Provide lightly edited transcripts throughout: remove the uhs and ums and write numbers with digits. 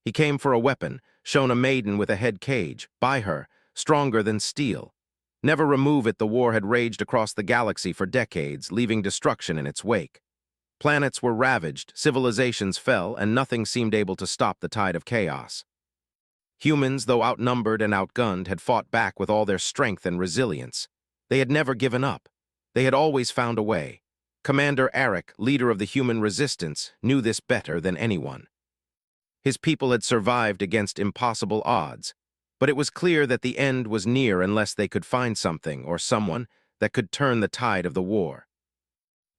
He came for a weapon, shown a maiden with a head cage, by her, stronger than steel. Never remove it, the war had raged across the galaxy for decades, leaving destruction in its wake. Planets were ravaged, civilizations fell, and nothing seemed able to stop the tide of chaos. Humans, though outnumbered and outgunned, had fought back with all their strength and resilience. They had never given up. They had always found a way. Commander Eric, leader of the human resistance, knew this better than anyone. His people had survived against impossible odds, but it was clear that the end was near unless they could find something or someone that could turn the tide of the war.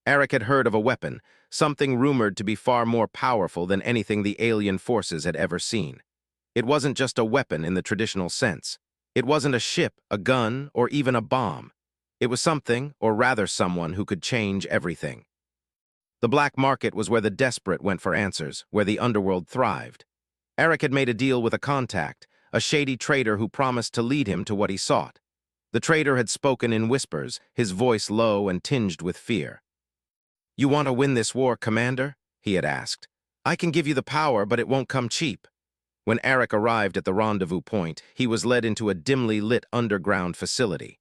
Eric had heard of a weapon, something rumored to be far more powerful than anything the alien forces had ever seen. It wasn't just a weapon in the traditional sense. It wasn't a ship, a gun, or even a bomb. It was something, or rather someone, who could change everything. The black market was where the desperate went for answers, where the underworld thrived. Eric had made a deal with a contact, a shady trader who promised to lead him to what he sought. The trader had spoken in whispers, his voice low and tinged with fear. "You want to win this war, Commander?" he had asked. "I can give you the power, but it won't come cheap." When Eric arrived at the rendezvous point, he was led into a dimly lit underground facility.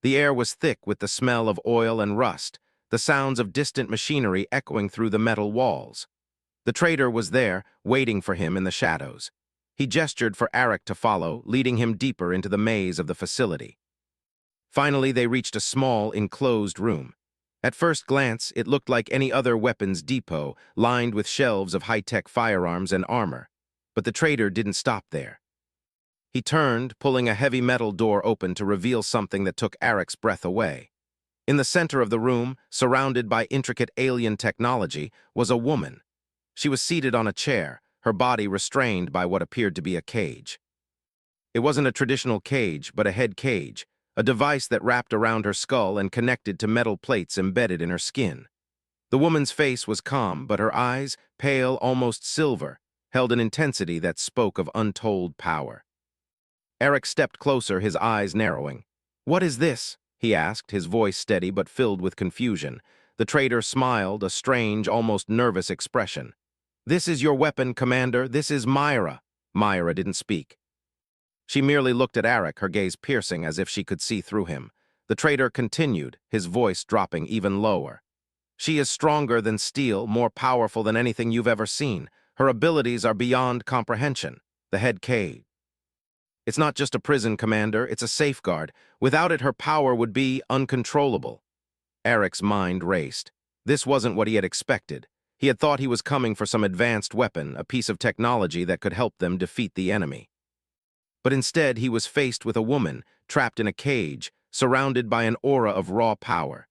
The air was thick with the smell of oil and rust, the sounds of distant machinery echoing through the metal walls. The trader was there, waiting for him in the shadows. He gestured for Eric to follow, leading him deeper into the maze of the facility. Finally, they reached a small, enclosed room. At first glance, it looked like any other weapons depot, lined with shelves of high-tech firearms and armor. But the trader didn't stop there. He turned, pulling a heavy metal door open to reveal something that took Eric's breath away. In the center of the room, surrounded by intricate alien technology, was a woman. She was seated on a chair, her body restrained by what appeared to be a cage. It wasn't a traditional cage, but a head cage, a device that wrapped around her skull and connected to metal plates embedded in her skin. The woman's face was calm, but her eyes, pale, almost silver, held an intensity that spoke of untold power. Eric stepped closer, his eyes narrowing. "What is this?" he asked, his voice steady but filled with confusion. The trader smiled, a strange, almost nervous expression. "This is your weapon, Commander. This is Myra." Myra didn't speak. She merely looked at Eric, her gaze piercing as if she could see through him. The trader continued, his voice dropping even lower. "She is stronger than steel, more powerful than anything you've ever seen. Her abilities are beyond comprehension." The head cage. "It's not just a prison, Commander, it's a safeguard. Without it, her power would be uncontrollable." Eric's mind raced. This wasn't what he had expected. He had thought he was coming for some advanced weapon, a piece of technology that could help them defeat the enemy. But instead, he was faced with a woman, trapped in a cage, surrounded by an aura of raw power.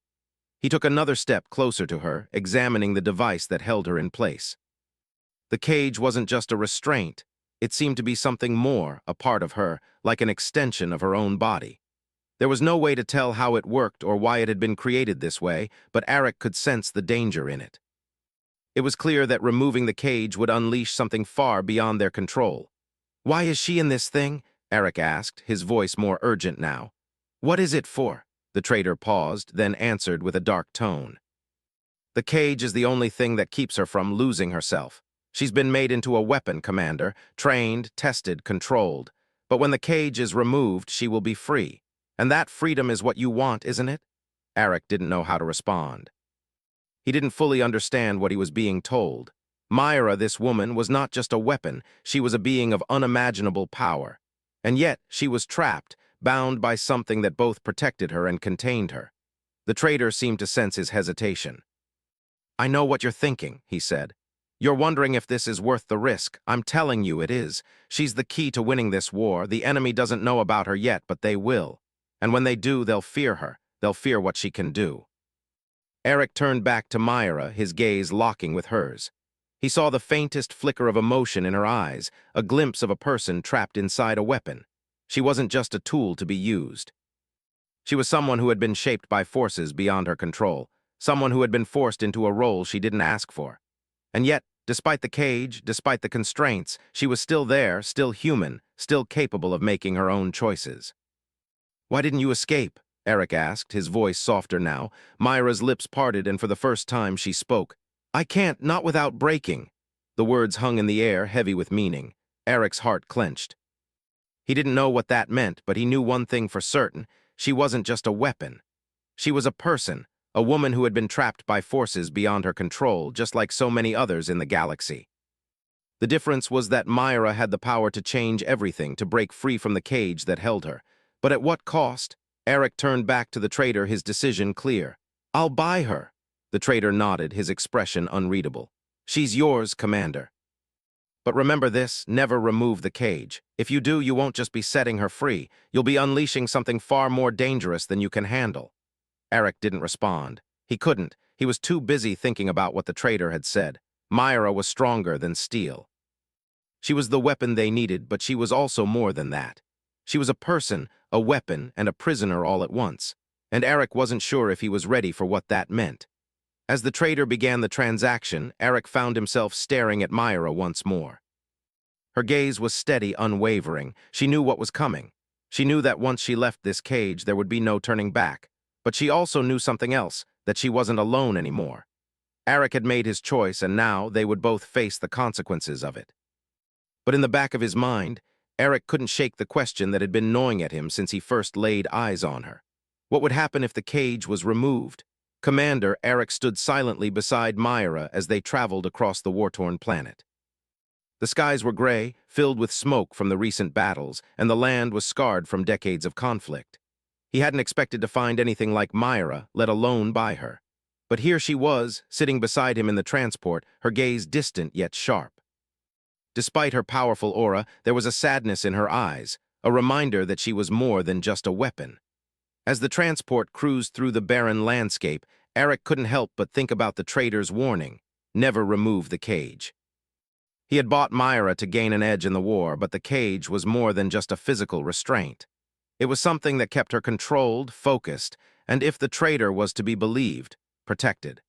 He took another step closer to her, examining the device that held her in place. The cage wasn't just a restraint. It seemed to be something more, a part of her, like an extension of her own body. There was no way to tell how it worked or why it had been created this way, but Eric could sense the danger in it. It was clear that removing the cage would unleash something far beyond their control. "Why is she in this thing?" Eric asked, his voice more urgent now. "What is it for?" The trader paused, then answered with a dark tone. "The cage is the only thing that keeps her from losing herself. She's been made into a weapon, Commander, trained, tested, controlled. But when the cage is removed, she will be free. And that freedom is what you want, isn't it?" Eric didn't know how to respond. He didn't fully understand what he was being told. Myra, this woman, was not just a weapon, she was a being of unimaginable power. And yet, she was trapped, bound by something that both protected her and contained her. The trader seemed to sense his hesitation. "I know what you're thinking," he said. "You're wondering if this is worth the risk. I'm telling you it is. She's the key to winning this war. The enemy doesn't know about her yet, but they will. And when they do, they'll fear her. They'll fear what she can do." Eric turned back to Myra, his gaze locking with hers. He saw the faintest flicker of emotion in her eyes, a glimpse of a person trapped inside a weapon. She wasn't just a tool to be used. She was someone who had been shaped by forces beyond her control, someone who had been forced into a role she didn't ask for. And yet, despite the cage, despite the constraints, she was still there, still human, still capable of making her own choices. "Why didn't you escape?" Eric asked, his voice softer now. Myra's lips parted, and for the first time she spoke. "I can't, not without breaking." The words hung in the air, heavy with meaning. Eric's heart clenched. He didn't know what that meant, but he knew one thing for certain. She wasn't just a weapon. She was a person, a woman who had been trapped by forces beyond her control, just like so many others in the galaxy. The difference was that Myra had the power to change everything, to break free from the cage that held her. But at what cost? Eric turned back to the trader, his decision clear. "I'll buy her." The trader nodded, his expression unreadable. "She's yours, Commander. But remember this, never remove the cage. If you do, you won't just be setting her free. You'll be unleashing something far more dangerous than you can handle." Eric didn't respond. He couldn't. He was too busy thinking about what the trader had said. Myra was stronger than steel. She was the weapon they needed, but she was also more than that. She was a person, a weapon, and a prisoner all at once. And Eric wasn't sure if he was ready for what that meant. As the trader began the transaction, Eric found himself staring at Myra once more. Her gaze was steady, unwavering. She knew what was coming. She knew that once she left this cage, there would be no turning back. But she also knew something else, that she wasn't alone anymore. Eric had made his choice, and now they would both face the consequences of it. But in the back of his mind, Eric couldn't shake the question that had been gnawing at him since he first laid eyes on her. What would happen if the cage was removed? Commander, Eric stood silently beside Myra as they traveled across the war-torn planet. The skies were gray, filled with smoke from the recent battles, and the land was scarred from decades of conflict. He hadn't expected to find anything like Myra, let alone buy her. But here she was, sitting beside him in the transport, her gaze distant yet sharp. Despite her powerful aura, there was a sadness in her eyes, a reminder that she was more than just a weapon. As the transport cruised through the barren landscape, Eric couldn't help but think about the trader's warning: never remove the cage. He had bought Myra to gain an edge in the war, but the cage was more than just a physical restraint. It was something that kept her controlled, focused, and if the trader was to be believed, protected.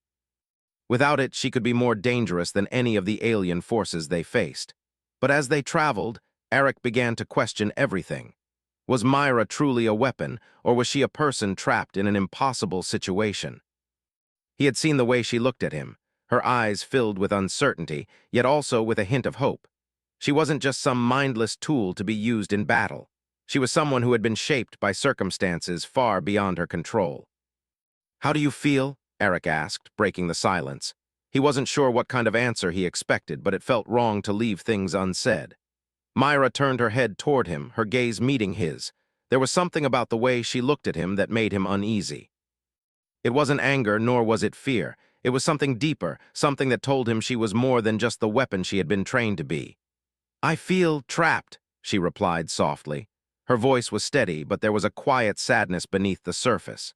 Without it, she could be more dangerous than any of the alien forces they faced. But as they traveled, Eric began to question everything. Was Myra truly a weapon, or was she a person trapped in an impossible situation? He had seen the way she looked at him, her eyes filled with uncertainty, yet also with a hint of hope. She wasn't just some mindless tool to be used in battle. She was someone who had been shaped by circumstances far beyond her control. "How do you feel?" Eric asked, breaking the silence. He wasn't sure what kind of answer he expected, but it felt wrong to leave things unsaid. Myra turned her head toward him, her gaze meeting his. There was something about the way she looked at him that made him uneasy. It wasn't anger, nor was it fear. It was something deeper, something that told him she was more than just the weapon she had been trained to be. "I feel trapped," she replied softly. Her voice was steady, but there was a quiet sadness beneath the surface.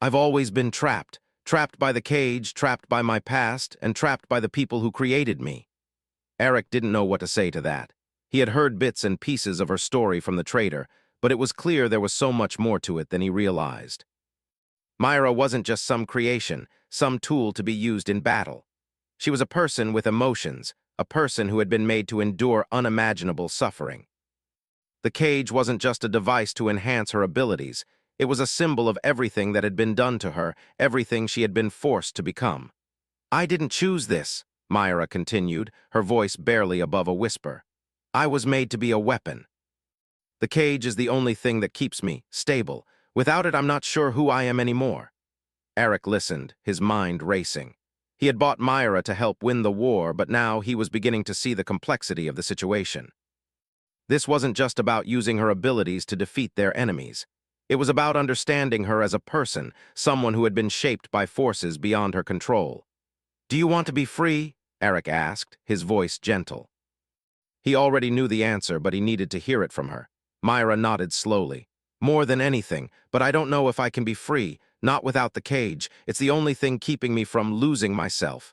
"I've always been trapped. Trapped by the cage, trapped by my past, and trapped by the people who created me." Eric didn't know what to say to that. He had heard bits and pieces of her story from the trader, but it was clear there was so much more to it than he realized. Myra wasn't just some creation, some tool to be used in battle. She was a person with emotions, a person who had been made to endure unimaginable suffering. The cage wasn't just a device to enhance her abilities. It was a symbol of everything that had been done to her, everything she had been forced to become. "I didn't choose this," Myra continued, her voice barely above a whisper. "I was made to be a weapon. The cage is the only thing that keeps me stable. Without it, I'm not sure who I am anymore." Eric listened, his mind racing. He had bought Myra to help win the war, but now he was beginning to see the complexity of the situation. This wasn't just about using her abilities to defeat their enemies. It was about understanding her as a person, someone who had been shaped by forces beyond her control. "Do you want to be free?" Eric asked, his voice gentle. He already knew the answer, but he needed to hear it from her. Myra nodded slowly. "More than anything, but I don't know if I can be free, not without the cage. It's the only thing keeping me from losing myself."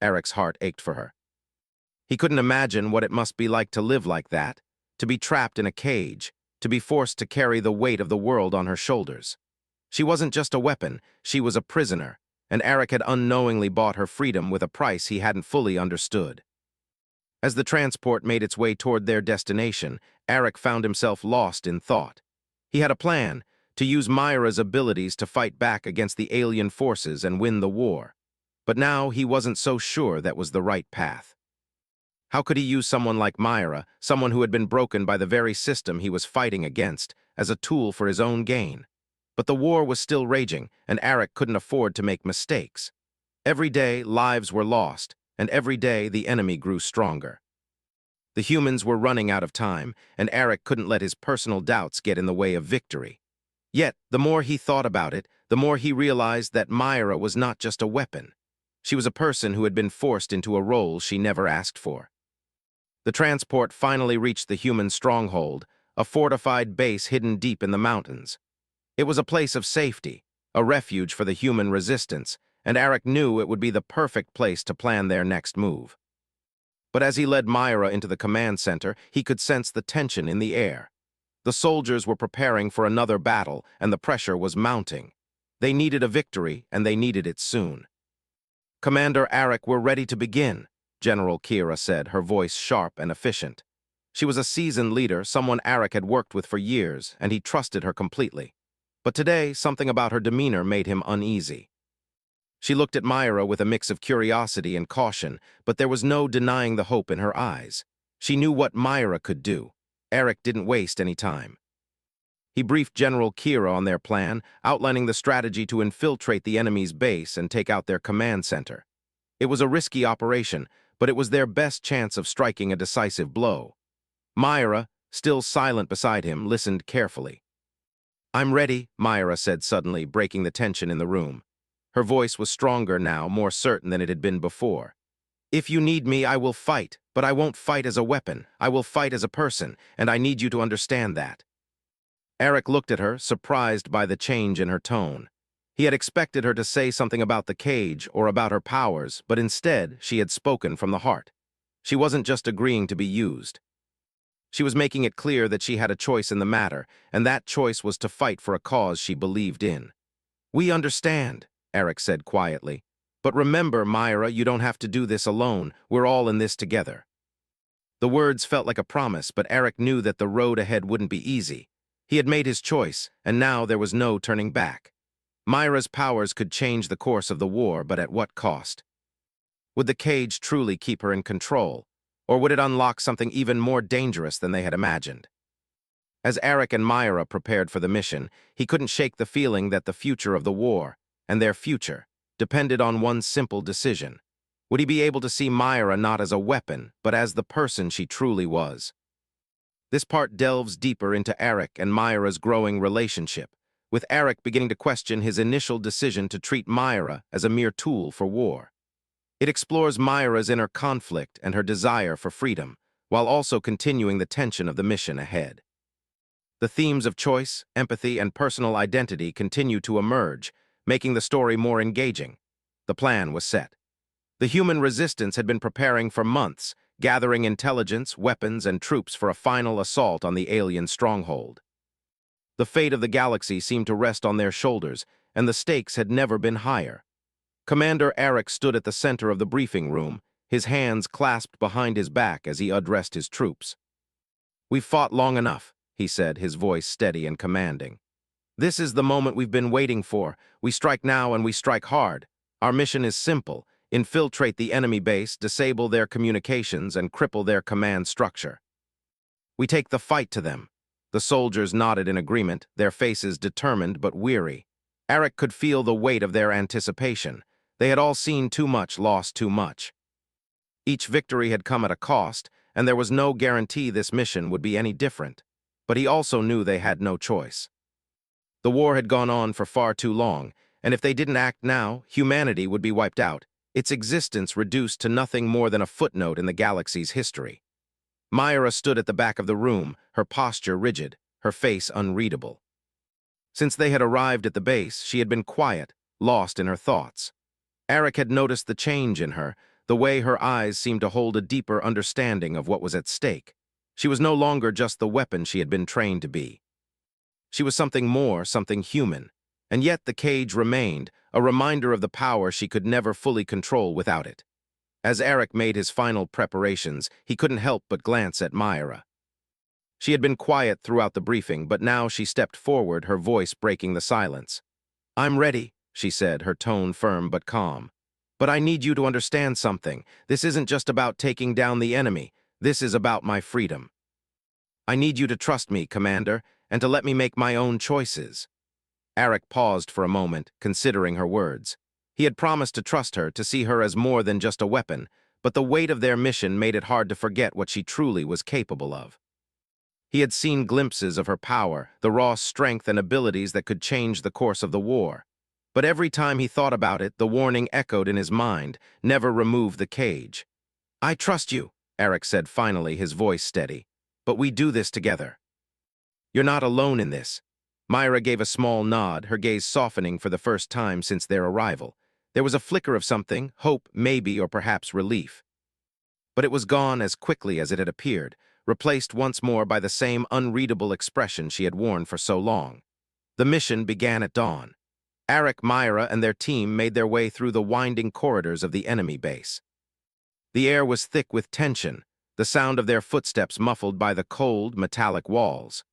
Eric's heart ached for her. He couldn't imagine what it must be like to live like that, to be trapped in a cage, to be forced to carry the weight of the world on her shoulders. She wasn't just a weapon, she was a prisoner, and Eric had unknowingly bought her freedom with a price he hadn't fully understood. As the transport made its way toward their destination, Eric found himself lost in thought. He had a plan: to use Myra's abilities to fight back against the alien forces and win the war. But now he wasn't so sure that was the right path. How could he use someone like Myra, someone who had been broken by the very system he was fighting against, as a tool for his own gain? But the war was still raging, and Arik couldn't afford to make mistakes. Every day, lives were lost, and every day the enemy grew stronger. The humans were running out of time, and Arik couldn't let his personal doubts get in the way of victory. Yet, the more he thought about it, the more he realized that Myra was not just a weapon. She was a person who had been forced into a role she never asked for. The transport finally reached the human stronghold, a fortified base hidden deep in the mountains. It was a place of safety, a refuge for the human resistance, and Arik knew it would be the perfect place to plan their next move. But as he led Myra into the command center, he could sense the tension in the air. The soldiers were preparing for another battle, and the pressure was mounting. They needed a victory, and they needed it soon. "Commander Arik, we're ready to begin," General Kira said, her voice sharp and efficient. She was a seasoned leader, someone Arik had worked with for years, and he trusted her completely. But today, something about her demeanor made him uneasy. She looked at Myra with a mix of curiosity and caution, but there was no denying the hope in her eyes. She knew what Myra could do. Arik didn't waste any time. He briefed General Kira on their plan, outlining the strategy to infiltrate the enemy's base and take out their command center. It was a risky operation, but it was their best chance of striking a decisive blow. Myra, still silent beside him, listened carefully. "I'm ready," Myra said suddenly, breaking the tension in the room. Her voice was stronger now, more certain than it had been before. "If you need me, I will fight, but I won't fight as a weapon. I will fight as a person, and I need you to understand that." Arik looked at her, surprised by the change in her tone. He had expected her to say something about the cage or about her powers, but instead she had spoken from the heart. She wasn't just agreeing to be used. She was making it clear that she had a choice in the matter, and that choice was to fight for a cause she believed in. "We understand," Arik said quietly. "But remember, Myra, you don't have to do this alone. We're all in this together." The words felt like a promise, but Arik knew that the road ahead wouldn't be easy. He had made his choice, and now there was no turning back. Myra's powers could change the course of the war, but at what cost? Would the cage truly keep her in control, or would it unlock something even more dangerous than they had imagined? As Arik and Myra prepared for the mission, he couldn't shake the feeling that the future of the war, and their future, depended on one simple decision. Would he be able to see Myra not as a weapon, but as the person she truly was? This part delves deeper into Arik and Myra's growing relationship, with Arik beginning to question his initial decision to treat Myra as a mere tool for war. It explores Myra's inner conflict and her desire for freedom, while also continuing the tension of the mission ahead. The themes of choice, empathy, and personal identity continue to emerge, making the story more engaging. The plan was set. The human resistance had been preparing for months, gathering intelligence, weapons, and troops for a final assault on the alien stronghold. The fate of the galaxy seemed to rest on their shoulders, and the stakes had never been higher. Commander Arik stood at the center of the briefing room, his hands clasped behind his back as he addressed his troops. "We've fought long enough," he said, his voice steady and commanding. "This is the moment we've been waiting for. We strike now and we strike hard. Our mission is simple: infiltrate the enemy base, disable their communications, and cripple their command structure. We take the fight to them." The soldiers nodded in agreement, their faces determined but weary. Arik could feel the weight of their anticipation. They had all seen too much, lost too much. Each victory had come at a cost, and there was no guarantee this mission would be any different. But he also knew they had no choice. The war had gone on for far too long, and if they didn't act now, humanity would be wiped out, its existence reduced to nothing more than a footnote in the galaxy's history. Myra stood at the back of the room, her posture rigid, her face unreadable. Since they had arrived at the base, she had been quiet, lost in her thoughts. Arik had noticed the change in her, the way her eyes seemed to hold a deeper understanding of what was at stake. She was no longer just the weapon she had been trained to be. She was something more, something human. And yet the cage remained, a reminder of the power she could never fully control without it. As Arik made his final preparations, he couldn't help but glance at Myra. She had been quiet throughout the briefing, but now she stepped forward, her voice breaking the silence. "I'm ready," she said, her tone firm but calm. But I need you to understand something. This isn't just about taking down the enemy. This is about my freedom. I need you to trust me, Commander, and to let me make my own choices." Arik paused for a moment, considering her words. He had promised to trust her, to see her as more than just a weapon, but the weight of their mission made it hard to forget what she truly was capable of. He had seen glimpses of her power, the raw strength and abilities that could change the course of the war. But every time he thought about it, the warning echoed in his mind: never remove the cage. "I trust you," Arik said finally, his voice steady. "But we do this together. You're not alone in this." Myra gave a small nod, her gaze softening for the first time since their arrival. There was a flicker of something, hope, maybe, or perhaps relief. But it was gone as quickly as it had appeared, replaced once more by the same unreadable expression she had worn for so long. The mission began at dawn. Arik, Myra, and their team made their way through the winding corridors of the enemy base. The air was thick with tension, the sound of their footsteps muffled by the cold, metallic walls.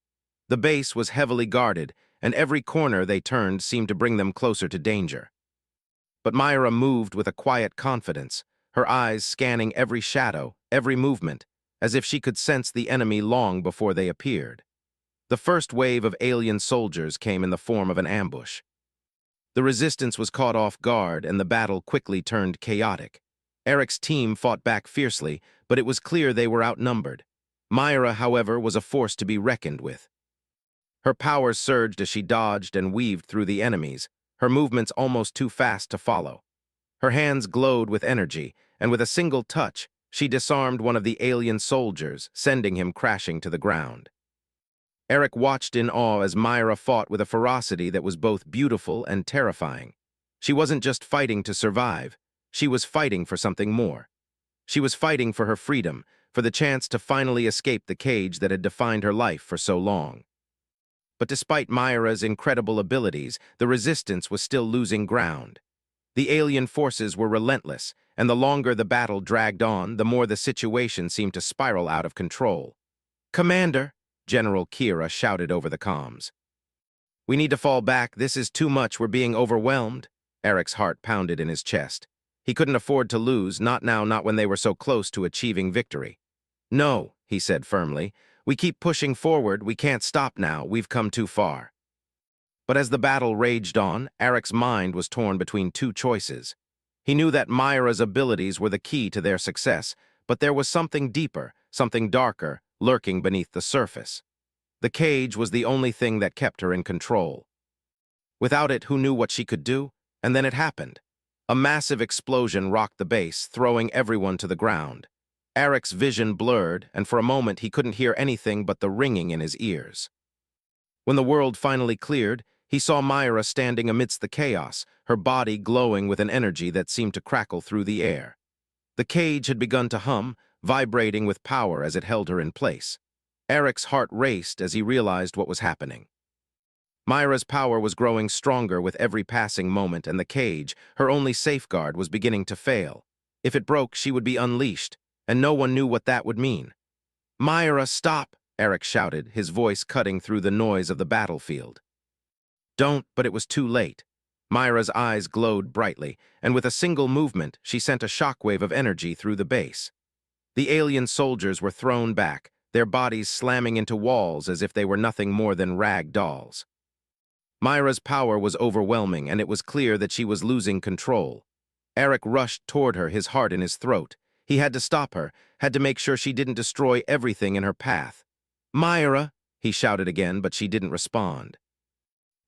The base was heavily guarded, and every corner they turned seemed to bring them closer to danger. But Myra moved with a quiet confidence, her eyes scanning every shadow, every movement, as if she could sense the enemy long before they appeared. The first wave of alien soldiers came in the form of an ambush. The resistance was caught off guard, and the battle quickly turned chaotic. Arik's team fought back fiercely, but it was clear they were outnumbered. Myra, however, was a force to be reckoned with. Her powers surged as she dodged and weaved through the enemies, her movements almost too fast to follow. Her hands glowed with energy, and with a single touch, she disarmed one of the alien soldiers, sending him crashing to the ground. Arik watched in awe as Myra fought with a ferocity that was both beautiful and terrifying. She wasn't just fighting to survive, she was fighting for something more. She was fighting for her freedom, for the chance to finally escape the cage that had defined her life for so long. But despite Myra's incredible abilities, the resistance was still losing ground. The alien forces were relentless, and the longer the battle dragged on, the more the situation seemed to spiral out of control. "Commander," General Kira shouted over the comms. "We need to fall back. This is too much. We're being overwhelmed." Arik's heart pounded in his chest. He couldn't afford to lose, not now, not when they were so close to achieving victory. "No," he said firmly. "We keep pushing forward. We can't stop now. We've come too far." But as the battle raged on, Arik's mind was torn between two choices. He knew that Myra's abilities were the key to their success, but there was something deeper, something darker, lurking beneath the surface. The cage was the only thing that kept her in control. Without it, who knew what she could do? And then it happened. A massive explosion rocked the base, throwing everyone to the ground. Arik's vision blurred, and for a moment he couldn't hear anything but the ringing in his ears. When the world finally cleared, he saw Myra standing amidst the chaos, her body glowing with an energy that seemed to crackle through the air. The cage had begun to hum, vibrating with power as it held her in place. Arik's heart raced as he realized what was happening. Myra's power was growing stronger with every passing moment, and the cage, her only safeguard, was beginning to fail. If it broke, she would be unleashed, and no one knew what that would mean. "Myra, stop!" Arik shouted, his voice cutting through the noise of the battlefield. "Don't," but it was too late. Myra's eyes glowed brightly, and with a single movement, she sent a shockwave of energy through the base. The alien soldiers were thrown back, their bodies slamming into walls as if they were nothing more than rag dolls. Myra's power was overwhelming, and it was clear that she was losing control. Arik rushed toward her, his heart in his throat. He had to stop her, had to make sure she didn't destroy everything in her path. "Myra!" he shouted again, but she didn't respond.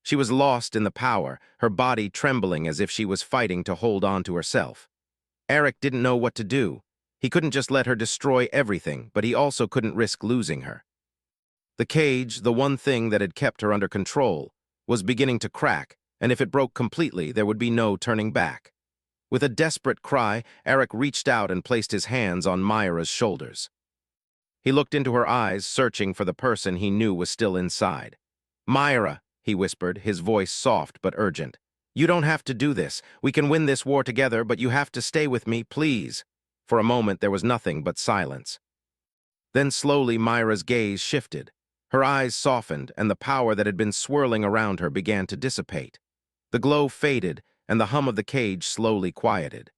She was lost in the power, her body trembling as if she was fighting to hold on to herself. Arik didn't know what to do. He couldn't just let her destroy everything, but he also couldn't risk losing her. The cage, the one thing that had kept her under control, was beginning to crack, and if it broke completely, there would be no turning back. With a desperate cry, Arik reached out and placed his hands on Myra's shoulders. He looked into her eyes, searching for the person he knew was still inside. "Myra," he whispered, his voice soft but urgent. "You don't have to do this. We can win this war together, but you have to stay with me, please." For a moment, there was nothing but silence. Then slowly, Myra's gaze shifted. Her eyes softened, and the power that had been swirling around her began to dissipate. The glow faded, and the hum of the cage slowly quieted.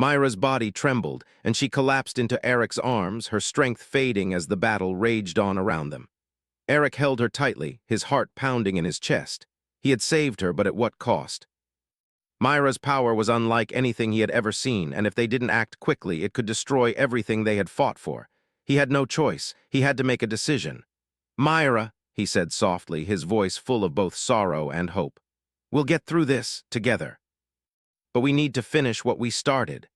Myra's body trembled, and she collapsed into Eric's arms, her strength fading as the battle raged on around them. Eric held her tightly, his heart pounding in his chest. He had saved her, but at what cost? Myra's power was unlike anything he had ever seen, and if they didn't act quickly, it could destroy everything they had fought for. He had no choice. He had to make a decision. "Myra," he said softly, his voice full of both sorrow and hope. "We'll get through this, together. But we need to finish what we started."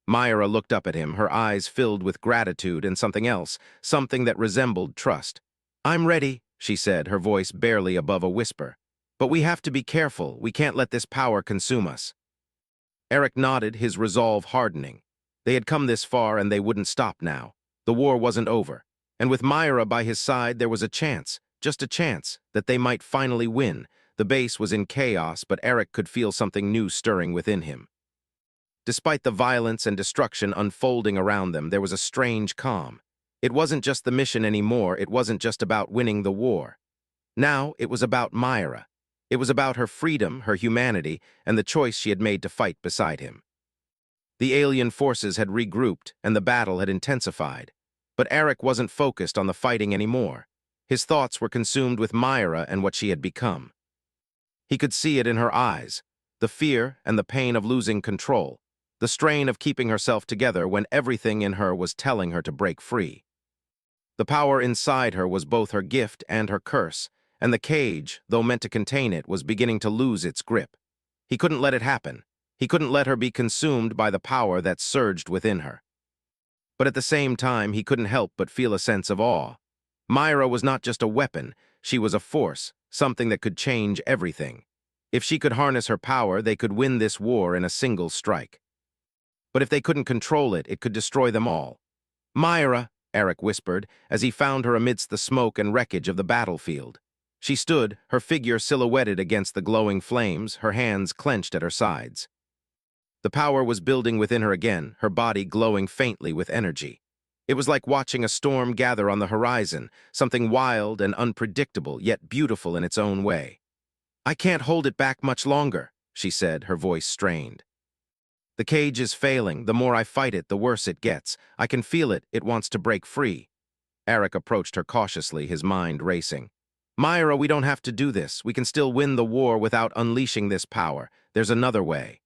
Myra looked up at him, her eyes filled with gratitude and something else, something that resembled trust. "I'm ready," she said, her voice barely above a whisper. "But we have to be careful. We can't let this power consume us." Eric nodded, his resolve hardening. They had come this far and they wouldn't stop now. The war wasn't over. And with Myra by his side, there was a chance, just a chance, that they might finally win. The base was in chaos, but Eric could feel something new stirring within him. Despite the violence and destruction unfolding around them, there was a strange calm. It wasn't just the mission anymore, it wasn't just about winning the war. Now it was about Myra. It was about her freedom, her humanity, and the choice she had made to fight beside him. The alien forces had regrouped, and the battle had intensified. But Eric wasn't focused on the fighting anymore. His thoughts were consumed with Myra and what she had become. He could see it in her eyes, the fear and the pain of losing control, the strain of keeping herself together when everything in her was telling her to break free. The power inside her was both her gift and her curse, and the cage, though meant to contain it, was beginning to lose its grip. He couldn't let it happen. He couldn't let her be consumed by the power that surged within her. But at the same time, he couldn't help but feel a sense of awe. Myra was not just a weapon, she was a force, something that could change everything. If she could harness her power, they could win this war in a single strike. But if they couldn't control it, it could destroy them all. "Myra," Eric whispered, as he found her amidst the smoke and wreckage of the battlefield. She stood, her figure silhouetted against the glowing flames, her hands clenched at her sides. The power was building within her again, her body glowing faintly with energy. It was like watching a storm gather on the horizon, something wild and unpredictable, yet beautiful in its own way. "I can't hold it back much longer," she said, her voice strained. "The cage is failing. The more I fight it, the worse it gets. I can feel it. It wants to break free." Eric approached her cautiously, his mind racing. "Myra, we don't have to do this. We can still win the war without unleashing this power. There's another way."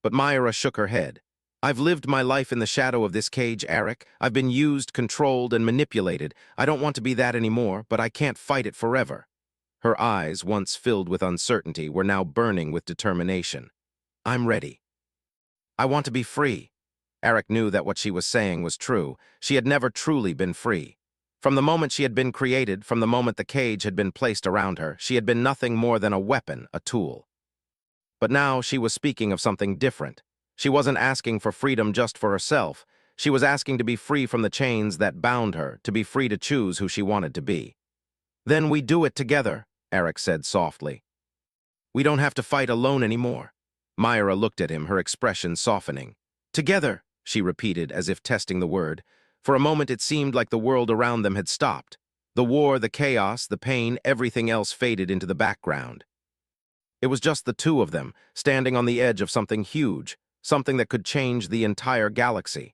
But Myra shook her head. "I've lived my life in the shadow of this cage, Eric. I've been used, controlled, and manipulated. I don't want to be that anymore, but I can't fight it forever." Her eyes, once filled with uncertainty, were now burning with determination. "I'm ready. I want to be free." Eric knew that what she was saying was true. She had never truly been free. From the moment she had been created, from the moment the cage had been placed around her, she had been nothing more than a weapon, a tool. But now she was speaking of something different. She wasn't asking for freedom just for herself. She was asking to be free from the chains that bound her, to be free to choose who she wanted to be. "Then we do it together," Eric said softly. "We don't have to fight alone anymore." Myra looked at him, her expression softening. "Together," she repeated, as if testing the word. For a moment it seemed like the world around them had stopped. The war, the chaos, the pain, everything else faded into the background. It was just the two of them, standing on the edge of something huge, something that could change the entire galaxy.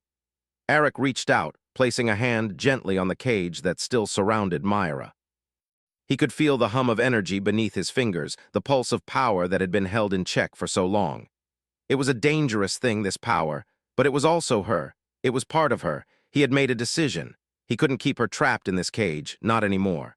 Eric reached out, placing a hand gently on the cage that still surrounded Myra. He could feel the hum of energy beneath his fingers, the pulse of power that had been held in check for so long. It was a dangerous thing, this power, but it was also her. It was part of her. He had made a decision. He couldn't keep her trapped in this cage, not anymore.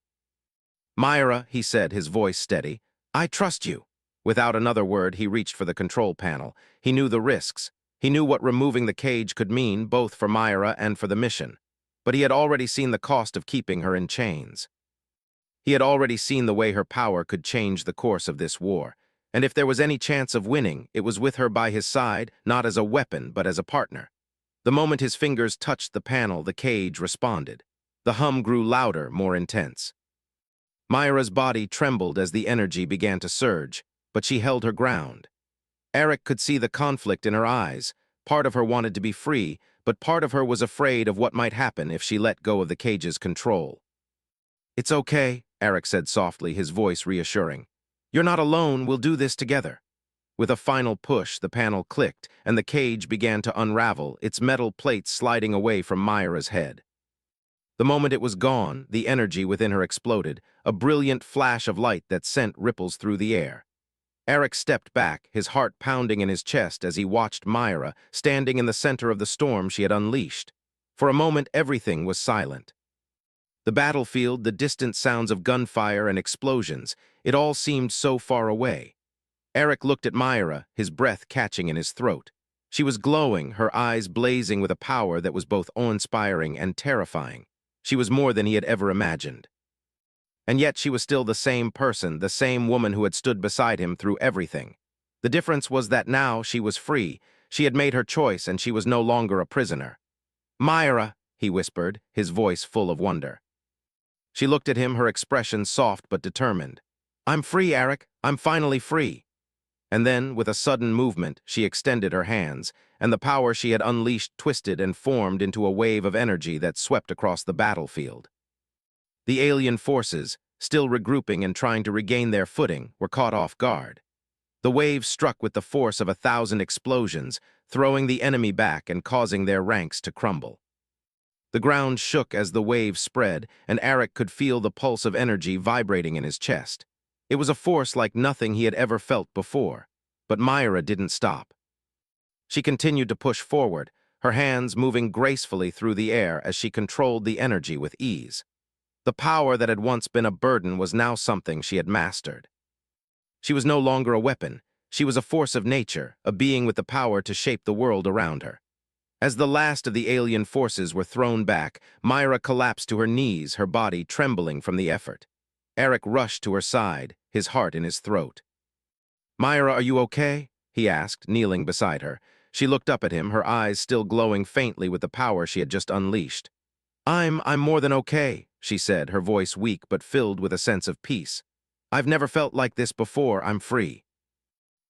"Myra," he said, his voice steady, "I trust you." Without another word, he reached for the control panel. He knew the risks. He knew what removing the cage could mean, both for Myra and for the mission. But he had already seen the cost of keeping her in chains. He had already seen the way her power could change the course of this war. And if there was any chance of winning, it was with her by his side, not as a weapon, but as a partner. The moment his fingers touched the panel, the cage responded. The hum grew louder, more intense. Myra's body trembled as the energy began to surge, but she held her ground. Eric could see the conflict in her eyes. Part of her wanted to be free, but part of her was afraid of what might happen if she let go of the cage's control. "It's okay," Eric said softly, his voice reassuring. "You're not alone, we'll do this together." With a final push, the panel clicked, and the cage began to unravel, its metal plates sliding away from Myra's head. The moment it was gone, the energy within her exploded, a brilliant flash of light that sent ripples through the air. Eric stepped back, his heart pounding in his chest as he watched Myra, standing in the center of the storm she had unleashed. For a moment, everything was silent. The battlefield, the distant sounds of gunfire and explosions, it all seemed so far away. Eric looked at Myra, his breath catching in his throat. She was glowing, her eyes blazing with a power that was both awe-inspiring and terrifying. She was more than he had ever imagined. And yet she was still the same person, the same woman who had stood beside him through everything. The difference was that now she was free. She had made her choice, and she was no longer a prisoner. "Myra," he whispered, his voice full of wonder. She looked at him, her expression soft but determined. "I'm free, Eric. I'm finally free." And then, with a sudden movement, she extended her hands, and the power she had unleashed twisted and formed into a wave of energy that swept across the battlefield. The alien forces, still regrouping and trying to regain their footing, were caught off guard. The wave struck with the force of 1,000 explosions, throwing the enemy back and causing their ranks to crumble. The ground shook as the wave spread, and Eric could feel the pulse of energy vibrating in his chest. It was a force like nothing he had ever felt before. But Myra didn't stop. She continued to push forward, her hands moving gracefully through the air as she controlled the energy with ease. The power that had once been a burden was now something she had mastered. She was no longer a weapon. She was a force of nature, a being with the power to shape the world around her. As the last of the alien forces were thrown back, Myra collapsed to her knees, her body trembling from the effort. Eric rushed to her side, his heart in his throat. "Myra, are you okay?" he asked, kneeling beside her. She looked up at him, her eyes still glowing faintly with the power she had just unleashed. I'm more than okay," she said, her voice weak but filled with a sense of peace. "I've never felt like this before. I'm free."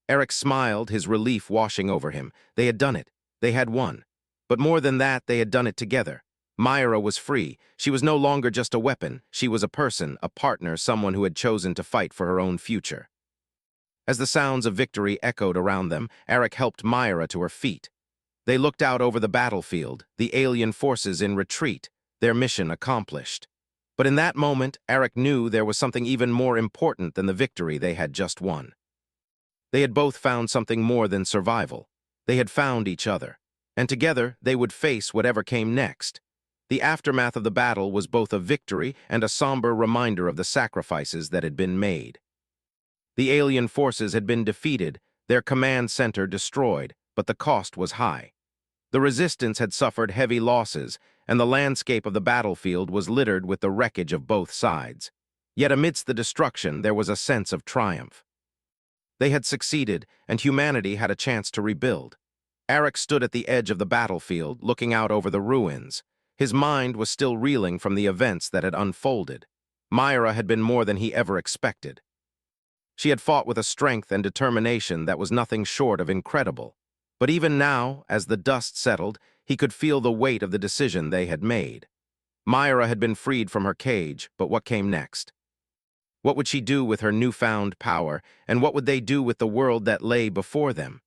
Eric smiled, his relief washing over him. They had done it. They had won. But more than that, they had done it together. Myra was free. She was no longer just a weapon. She was a person, a partner, someone who had chosen to fight for her own future. As the sounds of victory echoed around them, Eric helped Myra to her feet. They looked out over the battlefield, the alien forces in retreat, their mission accomplished. But in that moment, Eric knew there was something even more important than the victory they had just won. They had both found something more than survival. They had found each other, and together they would face whatever came next. The aftermath of the battle was both a victory and a somber reminder of the sacrifices that had been made. The alien forces had been defeated, their command center destroyed, but the cost was high. The resistance had suffered heavy losses, and the landscape of the battlefield was littered with the wreckage of both sides. Yet amidst the destruction, there was a sense of triumph. They had succeeded, and humanity had a chance to rebuild. Eric stood at the edge of the battlefield, looking out over the ruins. His mind was still reeling from the events that had unfolded. Myra had been more than he ever expected. She had fought with a strength and determination that was nothing short of incredible. But even now, as the dust settled, he could feel the weight of the decision they had made. Myra had been freed from her cage, but what came next? What would she do with her newfound power, and what would they do with the world that lay before them?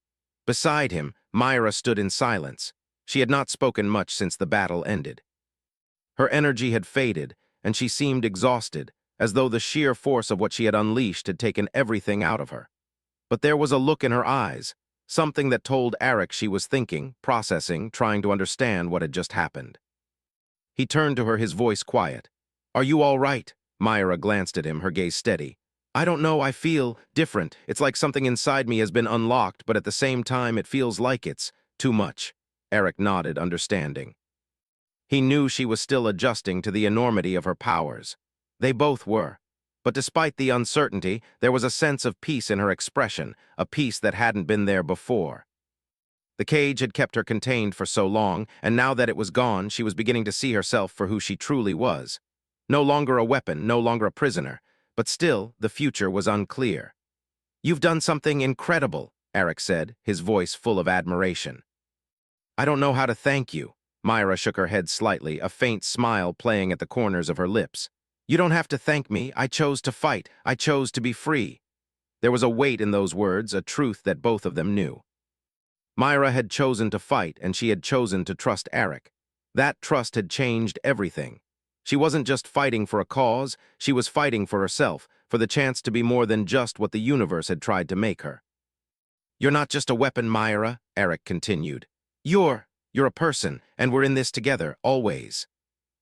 Beside him, Myra stood in silence. She had not spoken much since the battle ended. Her energy had faded, and she seemed exhausted, as though the sheer force of what she had unleashed had taken everything out of her. But there was a look in her eyes, something that told Eric she was thinking, processing, trying to understand what had just happened. He turned to her, his voice quiet. "Are you all right?" Myra glanced at him, her gaze steady. "I don't know, I feel different. It's like something inside me has been unlocked, but at the same time it feels like it's too much." Eric nodded, understanding. He knew she was still adjusting to the enormity of her powers. They both were. But despite the uncertainty, there was a sense of peace in her expression, a peace that hadn't been there before. The cage had kept her contained for so long, and now that it was gone, she was beginning to see herself for who she truly was. No longer a weapon, no longer a prisoner, but still, the future was unclear. "You've done something incredible," Eric said, his voice full of admiration. "I don't know how to thank you." Myra shook her head slightly, a faint smile playing at the corners of her lips. "You don't have to thank me. I chose to fight. I chose to be free." There was a weight in those words, a truth that both of them knew. Myra had chosen to fight, and she had chosen to trust Eric. That trust had changed everything. She wasn't just fighting for a cause, she was fighting for herself, for the chance to be more than just what the universe had tried to make her. "You're not just a weapon, Myra," Eric continued. You're a person, and we're in this together, always."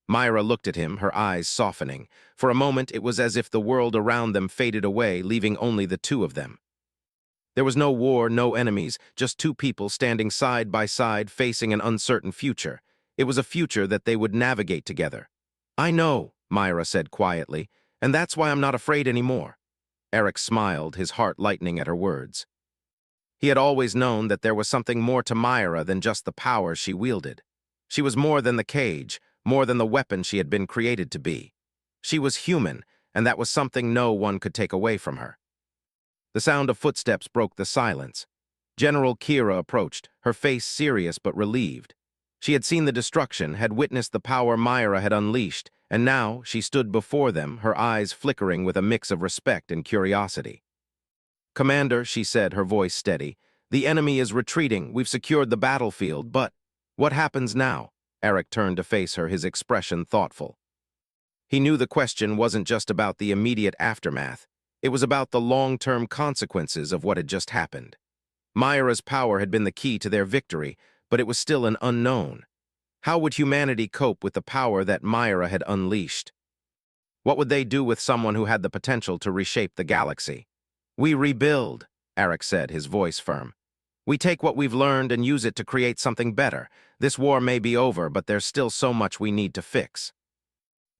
Myra looked at him, her eyes softening. For a moment, it was as if the world around them faded away, leaving only the two of them. There was no war, no enemies, just two people standing side by side facing an uncertain future. It was a future that they would navigate together. "I know," Myra said quietly, "and that's why I'm not afraid anymore." Eric smiled, his heart lightening at her words. He had always known that there was something more to Myra than just the power she wielded. She was more than the cage, more than the weapon she had been created to be. She was human, and that was something no one could take away from her. The sound of footsteps broke the silence. General Kira approached, her face serious but relieved. She had seen the destruction, had witnessed the power Myra had unleashed, and now she stood before them, her eyes flickering with a mix of respect and curiosity. "Commander," she said, her voice steady, "the enemy is retreating. We've secured the battlefield, but what happens now?" Eric turned to face her, his expression thoughtful. He knew the question wasn't just about the immediate aftermath. It was about the long-term consequences of what had just happened. Myra's power had been the key to their victory, but it was still an unknown. How would humanity cope with the power that Myra had unleashed? What would they do with someone who had the potential to reshape the galaxy? "We rebuild," Eric said, his voice firm. "We take what we've learned and use it to create something better. This war may be over, but there's still so much we need to fix."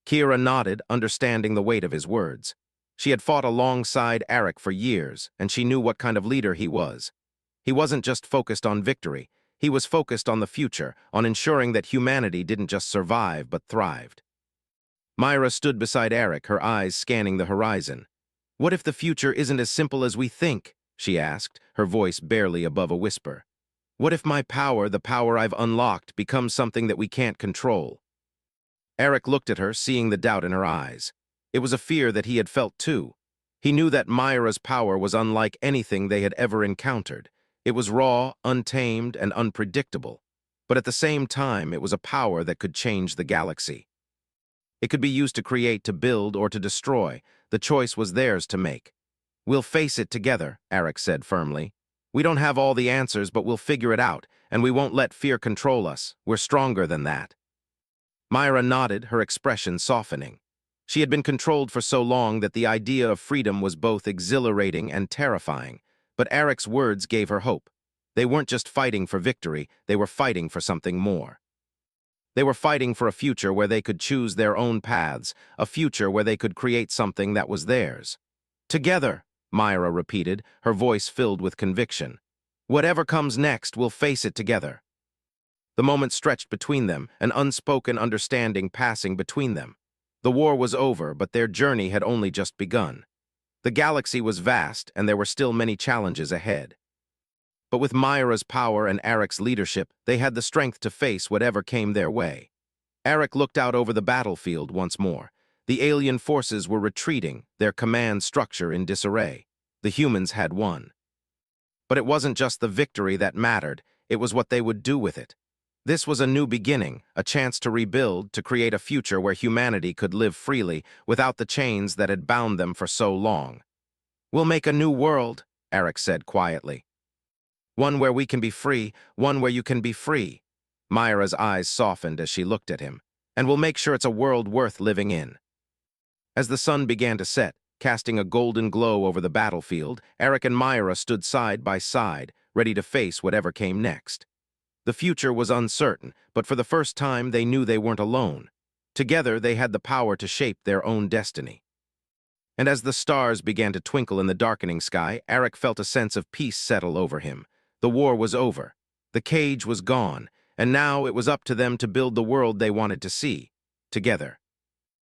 Kira nodded, understanding the weight of his words. She had fought alongside Eric for years, and she knew what kind of leader he was. He wasn't just focused on victory. He was focused on the future, on ensuring that humanity didn't just survive but thrived. Myra stood beside Eric, her eyes scanning the horizon. "What if the future isn't as simple as we think?" she asked, her voice barely above a whisper. "What if my power, the power I've unlocked, becomes something that we can't control?" Eric looked at her, seeing the doubt in her eyes. It was a fear that he had felt too. He knew that Myra's power was unlike anything they had ever encountered. It was raw, untamed, and unpredictable. But at the same time, it was a power that could change the galaxy. It could be used to create, to build, or to destroy. The choice was theirs to make. "We'll face it together," Eric said firmly. "We don't have all the answers, but we'll figure it out, and we won't let fear control us. We're stronger than that." Myra nodded, her expression softening. She had been controlled for so long that the idea of freedom was both exhilarating and terrifying. But Eric's words gave her hope. They weren't just fighting for victory, they were fighting for something more. They were fighting for a future where they could choose their own paths, a future where they could create something that was theirs. "Together," Myra repeated, her voice filled with conviction. "Whatever comes next, we'll face it together." The moment stretched between them, an unspoken understanding passing between them. The war was over, but their journey had only just begun. The galaxy was vast, and there were still many challenges ahead. But with Myra's power and Eric's leadership, they had the strength to face whatever came their way. Eric looked out over the battlefield once more. The alien forces were retreating, their command structure in disarray. The humans had won. But it wasn't just the victory that mattered, it was what they would do with it. This was a new beginning, a chance to rebuild, to create a future where humanity could live freely, without the chains that had bound them for so long. "We'll make a new world," Eric said quietly. "One where we can be free, one where you can be free." Myra's eyes softened as she looked at him. "And we'll make sure it's a world worth living in." As the sun began to set, casting a golden glow over the battlefield, Eric and Myra stood side by side, ready to face whatever came next. The future was uncertain, but for the first time they knew they weren't alone. Together they had the power to shape their own destiny. And as the stars began to twinkle in the darkening sky, Eric felt a sense of peace settle over him. The war was over. The cage was gone, and now it was up to them to build the world they wanted to see, together.